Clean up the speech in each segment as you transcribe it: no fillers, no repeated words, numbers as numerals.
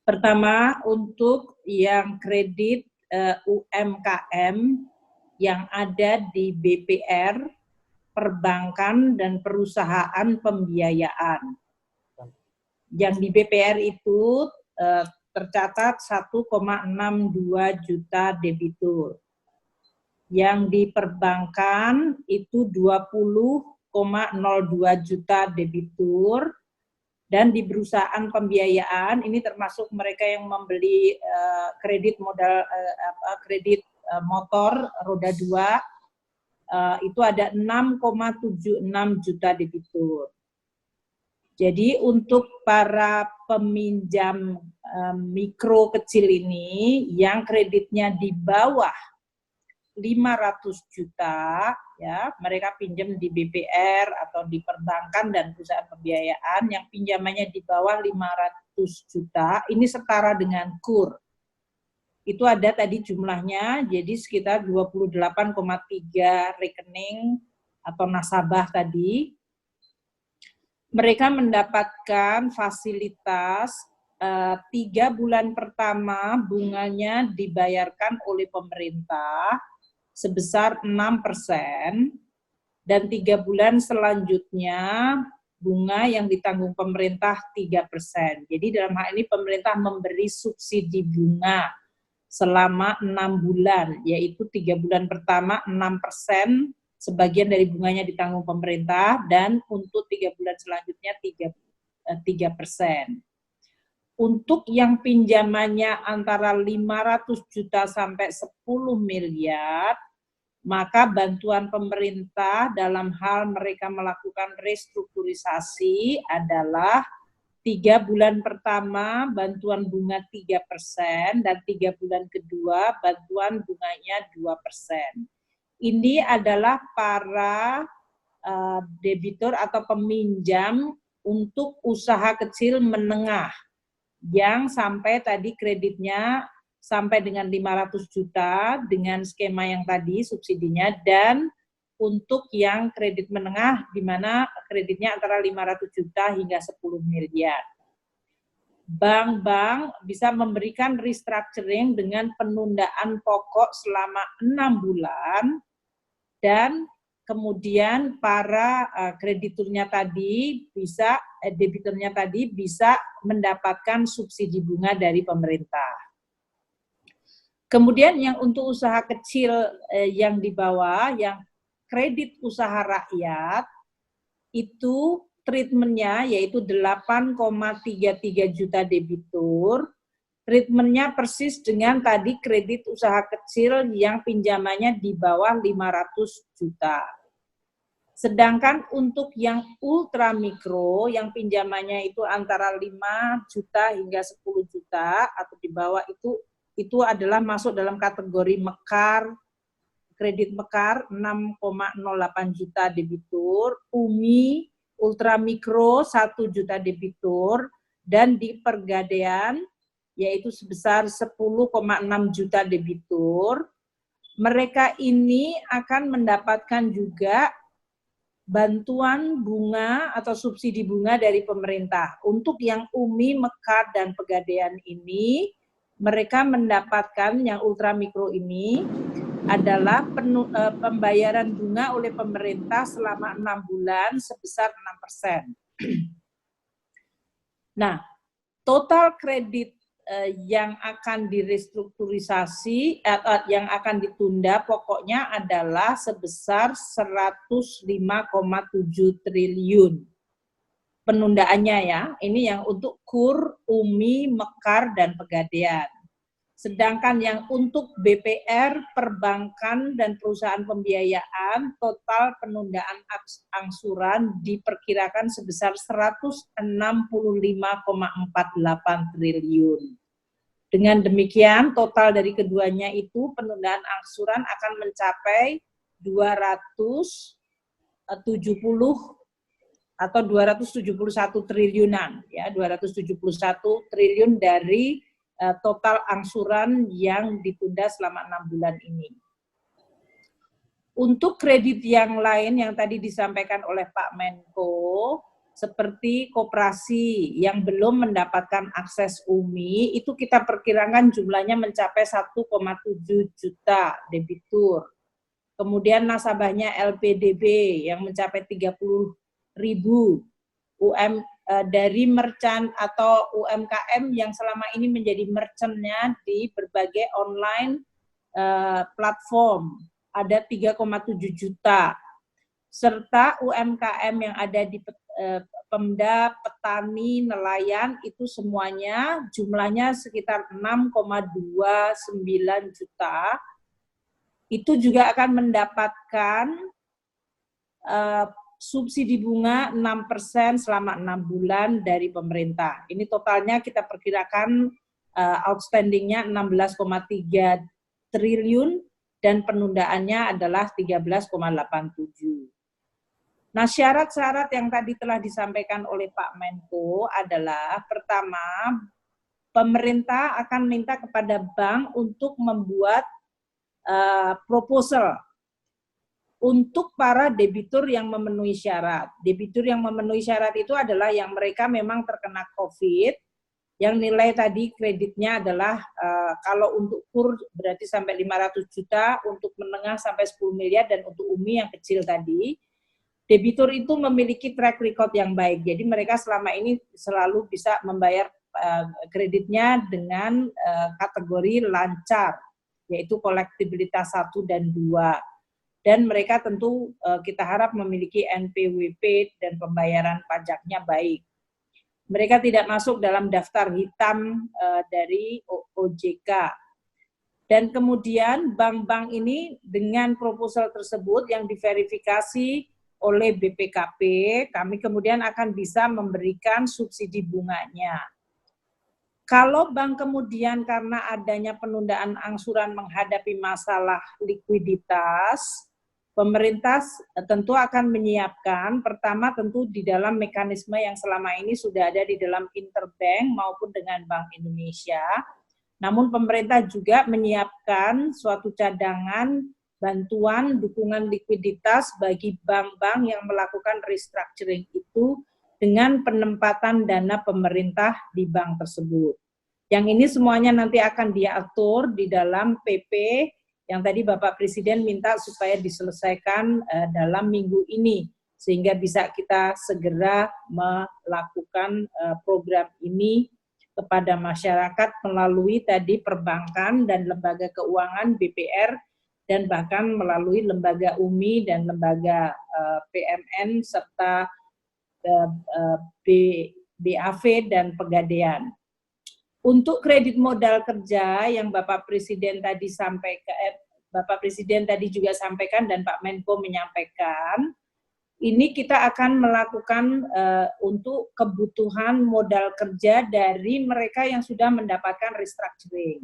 Pertama, untuk yang kredit UMKM yang ada di BPR, perbankan, dan perusahaan pembiayaan. Yang di BPR itu tercatat 1,62 juta debitur. Yang di perbankan itu 20,02 juta debitur. Dan di perusahaan pembiayaan ini termasuk mereka yang membeli kredit modal kredit motor roda 2 itu ada 6,76 juta debitur. Jadi untuk para peminjam mikro kecil ini yang kreditnya di bawah 500 juta, ya, mereka pinjam di BPR atau di perbankan dan perusahaan pembiayaan yang pinjamannya di bawah 500 juta, ini setara dengan KUR. Itu ada tadi jumlahnya, jadi sekitar 28,3 rekening atau nasabah tadi. Mereka mendapatkan fasilitas 3 bulan pertama bunganya dibayarkan oleh pemerintah sebesar 6%, dan 3 bulan selanjutnya bunga yang ditanggung pemerintah 3%. Jadi dalam hal ini pemerintah memberi subsidi bunga selama 6 bulan, yaitu 3 bulan pertama 6%, sebagian dari bunganya ditanggung pemerintah, dan untuk 3 bulan selanjutnya 3%. Untuk yang pinjamannya antara 500 juta sampai 10 miliar, maka bantuan pemerintah dalam hal mereka melakukan restrukturisasi adalah 3 bulan pertama bantuan bunga 3%, dan 3 bulan kedua bantuan bunganya 2%. Ini adalah para debitur atau peminjam untuk usaha kecil menengah yang sampai tadi kreditnya sampai dengan 500 juta dengan skema yang tadi subsidinya, dan untuk yang kredit menengah di mana kreditnya antara 500 juta hingga 10 miliar. Bank-bank bisa memberikan restructuring dengan penundaan pokok selama 6 bulan, dan kemudian para krediturnya tadi bisa, debiturnya tadi bisa mendapatkan subsidi bunga dari pemerintah. Kemudian yang untuk usaha kecil yang di bawah, yang kredit usaha rakyat, itu treatmentnya yaitu 8,33 juta debitur. Treatmentnya persis dengan tadi kredit usaha kecil yang pinjamannya di bawah 500 juta. Sedangkan untuk yang ultra mikro, yang pinjamannya itu antara 5 juta hingga 10 juta atau di bawah itu adalah masuk dalam kategori mekar, kredit mekar 6,08 juta debitur, UMI, ultra mikro 1 juta debitur, dan di pergadaian yaitu sebesar 10,6 juta debitur. Mereka ini akan mendapatkan juga bantuan bunga atau subsidi bunga dari pemerintah. Untuk yang UMI, mekar, dan pegadaian ini, mereka mendapatkan yang ultramikro ini adalah pembayaran bunga oleh pemerintah selama 6 bulan sebesar 6%. Nah, total kredit yang akan direstrukturisasi, yang akan ditunda pokoknya adalah sebesar 105,7 triliun. Penundaannya ya, ini yang untuk KUR, UMI, mekar, dan pegadaian. Sedangkan yang untuk BPR, perbankan, dan perusahaan pembiayaan, total penundaan angsuran diperkirakan sebesar 165,48 triliun. Dengan demikian, total dari keduanya itu penundaan angsuran akan mencapai 270 atau 271 triliunan, ya, 271 triliun dari total angsuran yang ditunda selama 6 bulan ini. Untuk kredit yang lain yang tadi disampaikan oleh Pak Menko, seperti koperasi yang belum mendapatkan akses UMI, itu kita perkirakan jumlahnya mencapai 1,7 juta debitur. Kemudian nasabahnya LPDB yang mencapai 30.000, dari merchant atau UMKM yang selama ini menjadi merchantnya di berbagai online platform, ada 3,7 juta. Serta UMKM yang ada di Pemda, petani, nelayan, itu semuanya jumlahnya sekitar 6,29 juta. Itu juga akan mendapatkan subsidi bunga 6% selama 6 bulan dari pemerintah. Ini totalnya kita perkirakan outstandingnya 16,3 triliun dan penundaannya adalah 13,87. Nah, syarat-syarat yang tadi telah disampaikan oleh Pak Menko adalah, pertama, pemerintah akan minta kepada bank untuk membuat proposal untuk para debitur yang memenuhi syarat. Debitur yang memenuhi syarat itu adalah yang mereka memang terkena COVID, yang nilai tadi kreditnya adalah kalau untuk KUR berarti sampai 500 juta, untuk menengah sampai 10 miliar, dan untuk UMI yang kecil tadi. Debitur itu memiliki track record yang baik, jadi mereka selama ini selalu bisa membayar kreditnya dengan kategori lancar, yaitu kolektibilitas 1 dan 2. Dan mereka tentu kita harap memiliki NPWP dan pembayaran pajaknya baik. Mereka tidak masuk dalam daftar hitam dari OJK. Dan kemudian bank-bank ini dengan proposal tersebut yang diverifikasi oleh BPKP, kami kemudian akan bisa memberikan subsidi bunganya. Kalau bank kemudian karena adanya penundaan angsuran menghadapi masalah likuiditas, pemerintah tentu akan menyiapkan, pertama tentu di dalam mekanisme yang selama ini sudah ada di dalam interbank maupun dengan Bank Indonesia, namun pemerintah juga menyiapkan suatu cadangan bantuan dukungan likuiditas bagi bank-bank yang melakukan restructuring itu dengan penempatan dana pemerintah di bank tersebut. Yang ini semuanya nanti akan diatur di dalam PP yang tadi Bapak Presiden minta supaya diselesaikan dalam minggu ini, sehingga bisa kita segera melakukan program ini kepada masyarakat melalui tadi perbankan dan lembaga keuangan BPR, dan bahkan melalui lembaga UMI dan lembaga PMN serta BAV dan Pegadaian. Untuk kredit modal kerja yang Bapak Presiden tadi juga sampaikan dan Pak Menko menyampaikan, ini kita akan melakukan untuk kebutuhan modal kerja dari mereka yang sudah mendapatkan restructuring.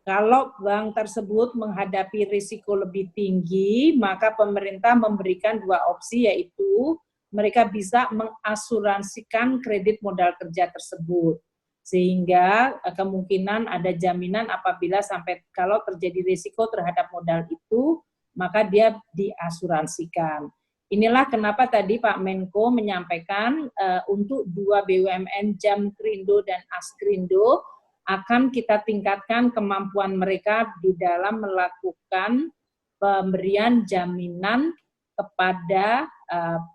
Kalau bank tersebut menghadapi risiko lebih tinggi, maka pemerintah memberikan 2 opsi, yaitu mereka bisa mengasuransikan kredit modal kerja tersebut. Sehingga kemungkinan ada jaminan apabila sampai kalau terjadi risiko terhadap modal itu, maka dia diasuransikan. Inilah kenapa tadi Pak Menko menyampaikan untuk 2 BUMN Jamkrindo dan Askrindo akan kita tingkatkan kemampuan mereka di dalam melakukan pemberian jaminan kepada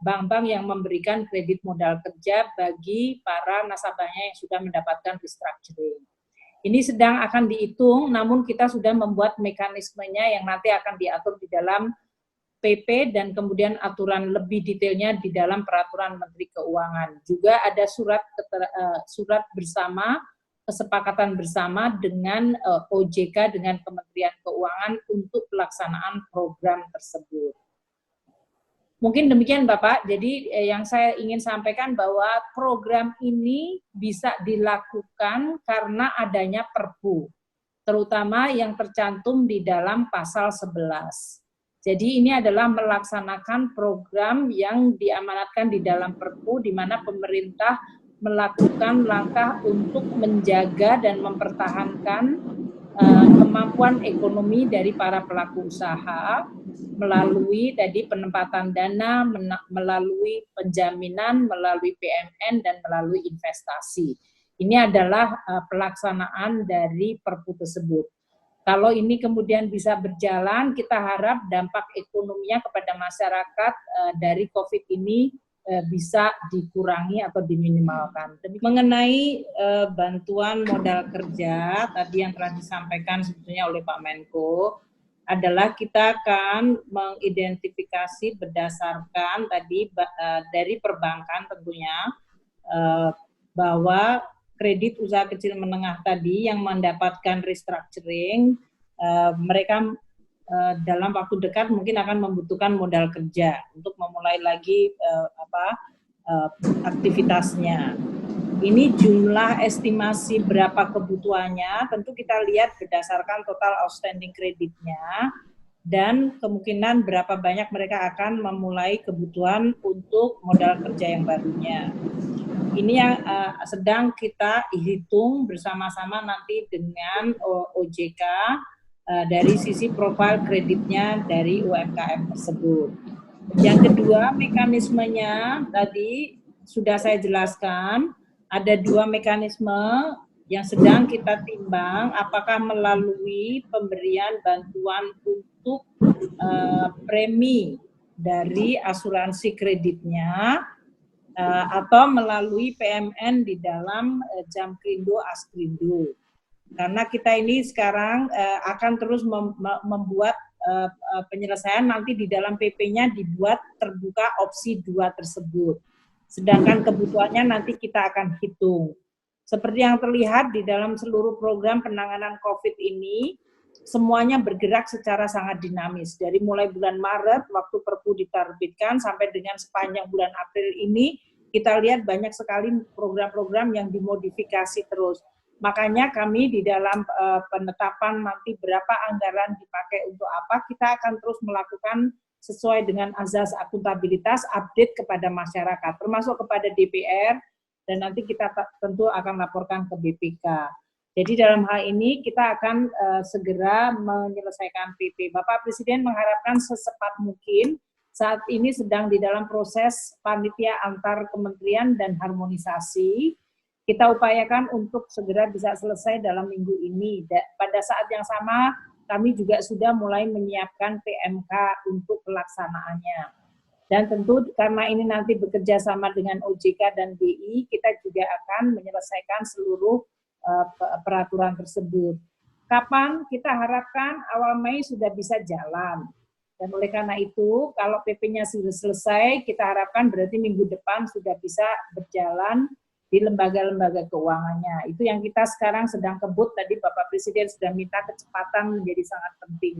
bank-bank yang memberikan kredit modal kerja bagi para nasabahnya yang sudah mendapatkan restructuring. Ini sedang akan dihitung, namun kita sudah membuat mekanismenya yang nanti akan diatur di dalam PP dan kemudian aturan lebih detailnya di dalam peraturan Menteri Keuangan. Juga ada surat bersama, kesepakatan bersama dengan OJK, dengan Kementerian Keuangan untuk pelaksanaan program tersebut. Mungkin demikian Bapak, jadi yang saya ingin sampaikan bahwa program ini bisa dilakukan karena adanya Perpu, terutama yang tercantum di dalam pasal 11. Jadi ini adalah melaksanakan program yang diamanatkan di dalam Perpu, di mana pemerintah melakukan langkah untuk menjaga dan mempertahankan kemampuan ekonomi dari para pelaku usaha, melalui tadi penempatan dana, melalui penjaminan, melalui PMN, dan melalui investasi. Ini adalah pelaksanaan dari Perpu tersebut. Kalau ini kemudian bisa berjalan, kita harap dampak ekonominya kepada masyarakat dari COVID ini bisa dikurangi atau diminimalkan. Mengenai bantuan modal kerja, tadi yang telah disampaikan sebetulnya oleh Pak Menko, adalah kita akan mengidentifikasi berdasarkan tadi dari perbankan tentunya bahwa kredit usaha kecil menengah tadi yang mendapatkan restructuring, mereka dalam waktu dekat mungkin akan membutuhkan modal kerja untuk memulai lagi aktivitasnya. Ini jumlah estimasi berapa kebutuhannya, tentu kita lihat berdasarkan total outstanding kreditnya dan kemungkinan berapa banyak mereka akan memulai kebutuhan untuk modal kerja yang barunya. Ini yang sedang kita hitung bersama-sama nanti dengan OJK dari sisi profil kreditnya dari UMKM tersebut. Yang kedua, mekanismenya tadi sudah saya jelaskan, ada dua mekanisme yang sedang kita timbang, apakah melalui pemberian bantuan untuk premi dari asuransi kreditnya, atau melalui PMN di dalam Jamkrindo Askrindo. Karena kita ini sekarang akan terus membuat penyelesaian, nanti di dalam PP-nya dibuat terbuka opsi 2 tersebut. Sedangkan kebutuhannya nanti kita akan hitung. Seperti yang terlihat di dalam seluruh program penanganan COVID ini, semuanya bergerak secara sangat dinamis. Dari mulai bulan Maret, waktu Perpu diterbitkan, sampai dengan sepanjang bulan April ini, kita lihat banyak sekali program-program yang dimodifikasi terus. Makanya kami di dalam penetapan nanti berapa anggaran dipakai untuk apa, kita akan terus melakukan sesuai dengan azas akuntabilitas, update kepada masyarakat, termasuk kepada DPR, dan nanti kita tentu akan laporkan ke BPK. Jadi dalam hal ini kita akan segera menyelesaikan PP. Bapak Presiden mengharapkan secepat mungkin, saat ini sedang di dalam proses panitia antar kementerian dan harmonisasi. Kita upayakan untuk segera bisa selesai dalam minggu ini. Pada saat yang sama, kami juga sudah mulai menyiapkan PMK untuk pelaksanaannya. Dan tentu karena ini nanti bekerja sama dengan OJK dan BI, kita juga akan menyelesaikan seluruh peraturan tersebut. Kapan? Kita harapkan awal Mei sudah bisa jalan. Dan oleh karena itu, kalau PP-nya sudah selesai, kita harapkan berarti minggu depan sudah bisa berjalan di lembaga-lembaga keuangannya. Itu yang kita sekarang sedang kebut, tadi Bapak Presiden sudah minta kecepatan menjadi sangat penting.